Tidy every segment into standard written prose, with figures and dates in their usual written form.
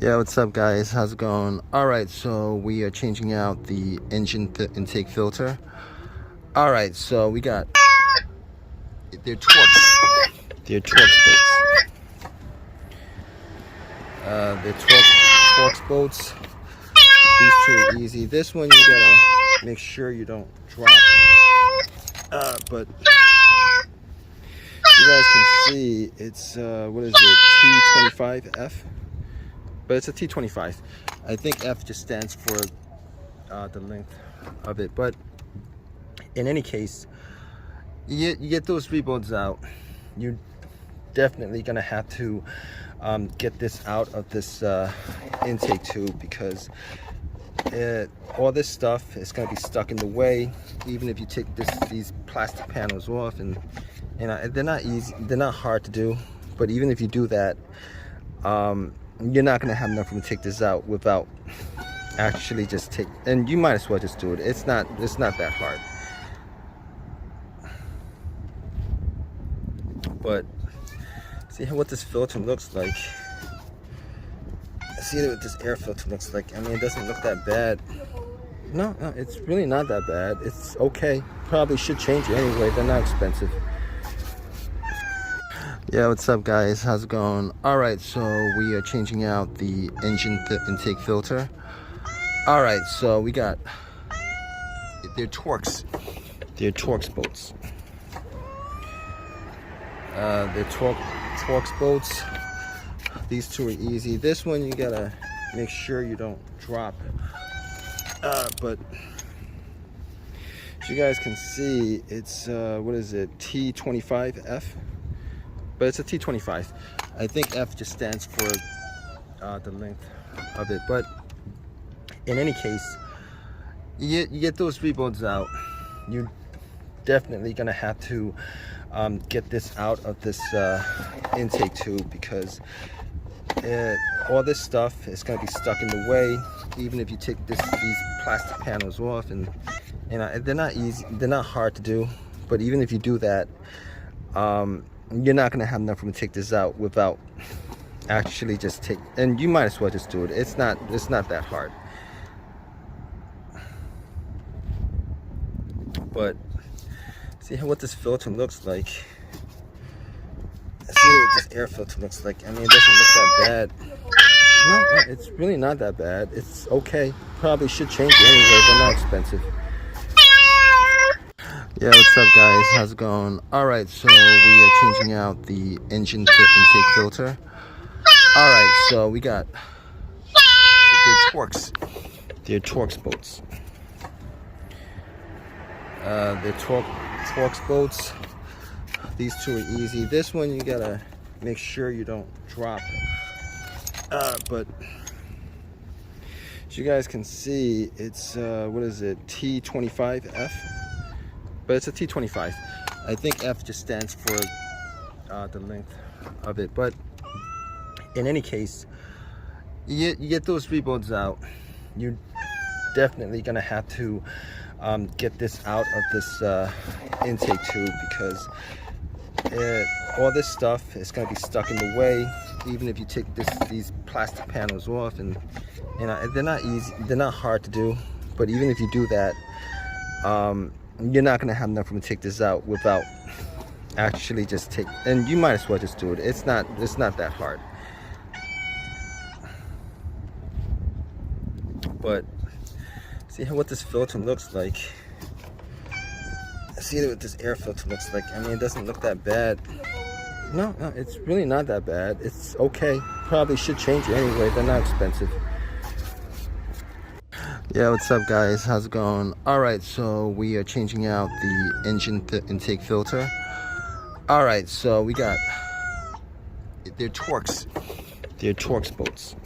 Yeah, what's up guys, how's it going? Alright, so we are changing out the engine intake filter. Alright, so we got they're Torx bolts. They're Torx bolts. These two are easy. This one you gotta make sure you don't drop. But you guys can see it's what is it, T25F? But it's a T25. I think F just stands for the length of it. But in any case, you get those three bolts out, you're definitely gonna have to get this out of this intake tube, because all this stuff is gonna be stuck in the way. Even if you take these plastic panels off, and they're not easy, they're not hard to do, but even if you do that, you're not gonna have enough room to take this out without actually just and you might as well just do it. It's not that hard. But see what this filter looks like. See what this air filter looks like. I mean, it doesn't look that bad. No, it's really not that bad. It's okay. Probably should change it anyway. They're not expensive. Yeah, what's up guys, how's it going? Alright, so we are changing out the engine intake filter. Alright, so we got they're Torx bolts. They're Torx bolts. These two are easy. This one you gotta make sure you don't drop. But as you guys can see, it's what is it, T25F? But it's a T25. I think F just stands for the length of it. But in any case, you get those three bolts out, you're definitely gonna have to get this out of this intake tube, because all this stuff is gonna be stuck in the way. Even if you take these plastic panels off, and they're not easy, they're not hard to do, but even if you do that, you're not gonna have enough room to take this out without actually just and you might as well just do it. It's not that hard. But see what this filter looks like. See what this air filter looks like. I mean, it doesn't look that bad. No, it's really not that bad. It's okay. Probably should change it anyway. They're not expensive. Yeah, what's up guys, how's it going? Alright, so we are changing out the engine intake filter. Alright, so we got they're Torx bolts. They're Torx bolts. These two are easy. This one you gotta make sure you don't drop. But as you guys can see, it's what is it, T25F? But it's a T25. I think F just stands for the length of it. But in any case, you get those three bolts out, you're definitely gonna have to get this out of this intake tube, because all this stuff is gonna be stuck in the way. Even if you take these plastic panels off, and they're not easy, they're not hard to do, but even if you do that, you're not gonna have enough room to take this out without actually just and you might as well just do it. It's not that hard. But see what this filter looks like. See what this air filter looks like. I mean, it doesn't look that bad. No, it's really not that bad. It's okay. Probably should change it anyway. They're not expensive. Yeah, what's up guys, how's it going? Alright, so we are changing out the engine intake filter. Alright, so we got they're Torx bolts.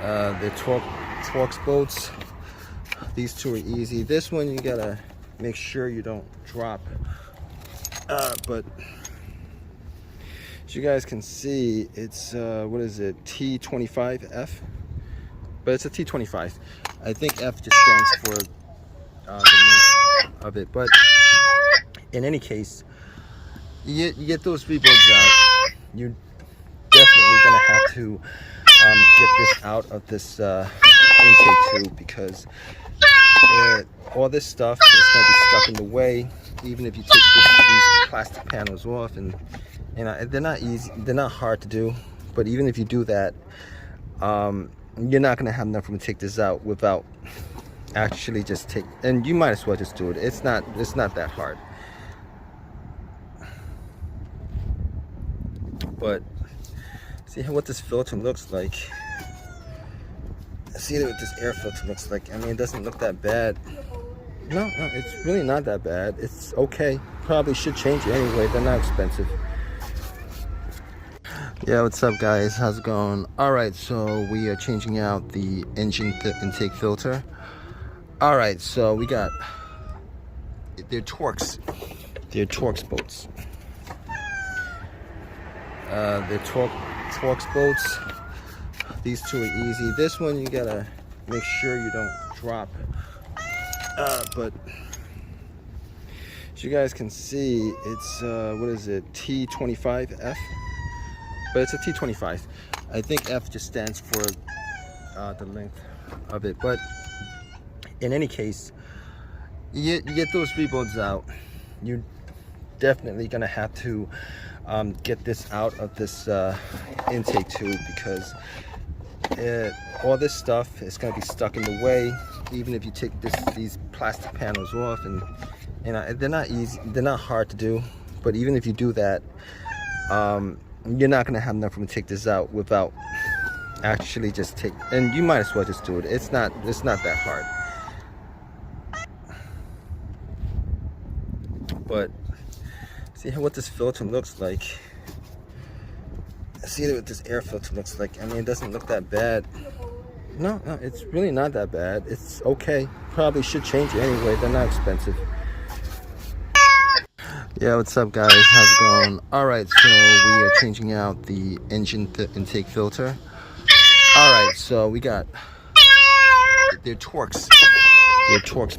They're Torx bolts. These two are easy. This one you gotta make sure you don't drop. But as you guys can see, it's what is it, T25F? But it's a T25. I think F just stands for the length of it. But in any case, you get those three bolts out, you're definitely gonna have to get this out of this intake tube, because all this stuff is going to be stuck in the way. Even if you take these plastic panels off, and they're not easy, they're not hard to do, but even if you do that, you're not going to have enough room to take this out without actually just take, and you might as well just do it. It's not that hard. But see what this filter looks like. See what this air filter looks like. I mean, it doesn't look that bad. No, it's really not that bad. It's okay. Probably should change it anyway. They're not expensive. Yeah, what's up guys? How's it going? Alright, so we are changing out the engine intake filter. Alright, so we got, they're Torx bolts. They're Torx bolts. These two are easy. This one you gotta make sure you don't drop. But as you guys can see, it's what is it, T25F? But it's a T25. I think F just stands for the length of it. But in any case, you get those three bolts out. You're definitely gonna have to get this out of this intake tube, because all this stuff is going to be stuck in the way. Even if you take these plastic panels off, and they're not easy, they're not hard to do, but even if you do that, you're not going to have enough room to take this out without actually just take, and you might as well just do it. It's not that hard. But see what this filter looks like. See what this air filter looks like. I mean, it doesn't look that bad. No, it's really not that bad. It's okay. Probably should change it anyway. They're not expensive. Yeah, what's up guys? How's it going? Alright, so we are changing out the engine intake filter. Alright, so we got, they're Torx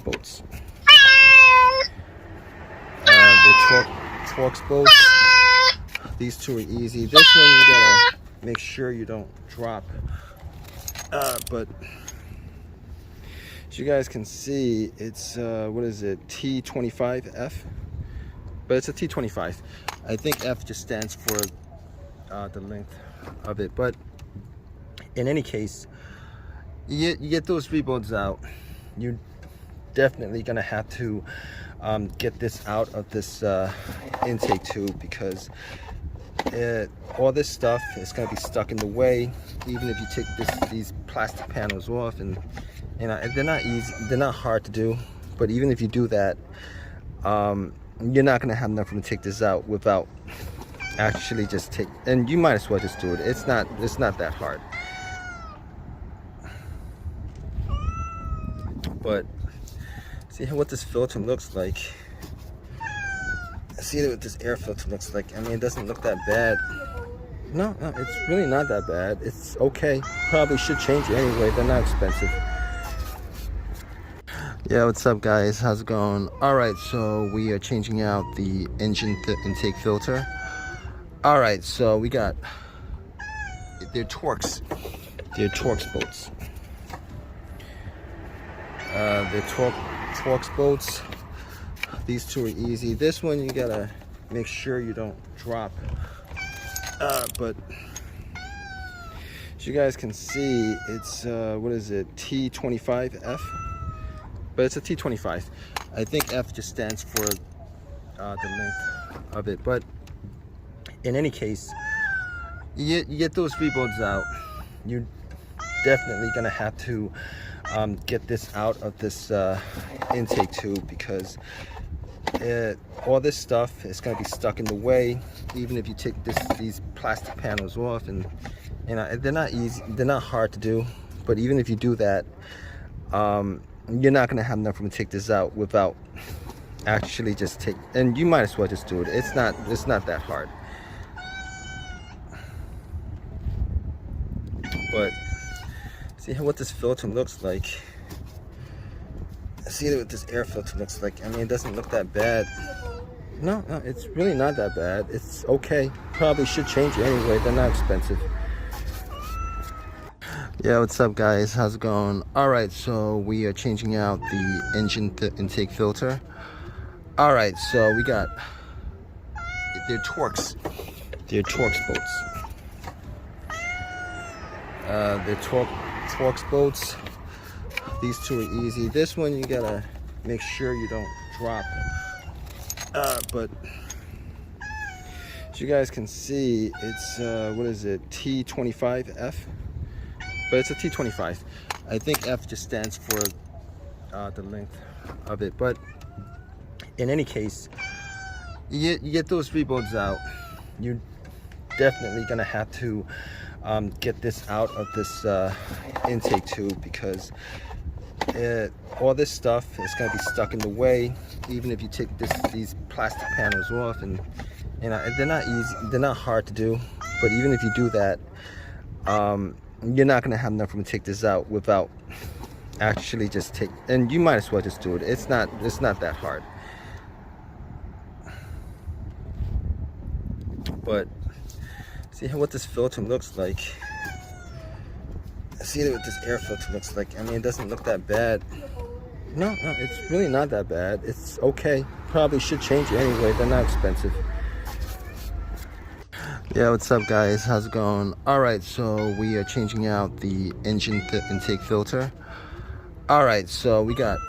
bolts. They're Torx bolts. These two are easy. This one you gotta make sure you don't drop. But as you guys can see, it's what is it, T25F? But it's a T25. I think F just stands for the length of it. But in any case, you get those three bolts out. You're definitely gonna have to get this out of this intake tube, because all this stuff is going to be stuck in the way. Even if you take these plastic panels off, and they're not easy, they're not hard to do, but even if you do that, you're not going to have enough room to take this out without actually just take, and you might as well just do it. It's not that hard. But see what this filter looks like. See what this air filter looks like. I mean, it doesn't look that bad. No, it's really not that bad. It's okay. Probably should change it anyway. They're not expensive. Yeah, what's up guys? How's it going? Alright, so we are changing out the engine intake filter. Alright, so we got, they're Torx bolts. They're Torx bolts. These two are easy. This one you gotta make sure you don't drop. But as you guys can see, it's what is it, T25F? But it's a T25. I think F just stands for the length of it. But in any case, you get those three bolts out. You're definitely gonna have to get this out of this intake tube, because all this stuff is going to be stuck in the way. Even if you take these plastic panels off, and they're not easy, they're not hard to do, but even if you do that, you're not going to have enough room to take this out without actually just take, and you might as well just do it. It's not that hard. But see what this filter looks like. See what this air filter looks like. I mean, it doesn't look that bad. No, it's really not that bad. It's okay. Probably should change it anyway. They're not expensive. Yeah, what's up guys, how's it going? Alright, so we are changing out the engine intake filter. Alright, so we got they're Torx boats. They're Torx boats. These two are easy. This one you gotta make sure you don't drop. But as you guys can see, it's what is it, T25F? But it's a T25. I think F just stands for the length of it. But in any case, you get those three boats out, you're definitely gonna have to get this out of this intake tube, because all this stuff is gonna be stuck in the way. Even if you take these plastic panels off, and they're not easy, they're not hard to do, but even if you do that, you're not gonna have enough room to take this out without actually just and you might as well just do it. It's not that hard. But see what this filter looks like. See what this air filter looks like. I mean, it doesn't look that bad. No, it's really not that bad. It's okay. Probably should change it anyway. They're not expensive. Yeah, what's up guys, how's it going? Alright, so we are changing out the engine intake filter. Alright, so we got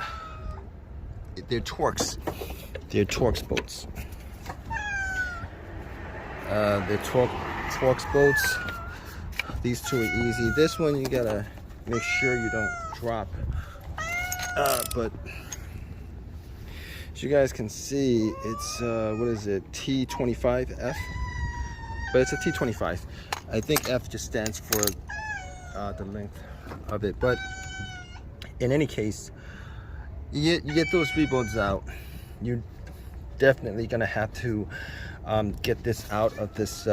they're Torx boats. They're Torx boats. These two are easy. This one you gotta make sure you don't drop. But as you guys can see, it's what is it, T25F? But it's a T25. I think F just stands for the length of it. But in any case, you get those three boats out, you're definitely gonna have to get this out of this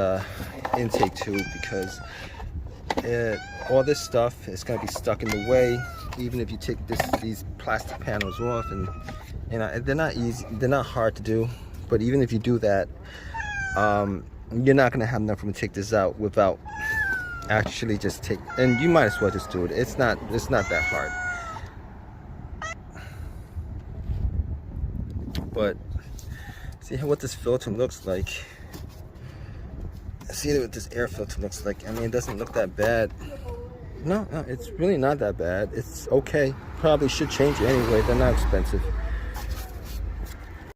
intake tube, because all this stuff is gonna be stuck in the way. Even if you take these plastic panels off, and they're not easy, they're not hard to do, but even if you do that, you're not gonna have enough room to take this out without actually just and you might as well just do it. It's not that hard. But see what this filter looks like. See what this air filter looks like. I mean, it doesn't look that bad. No, it's really not that bad. It's okay. Probably should change it anyway. They're not expensive.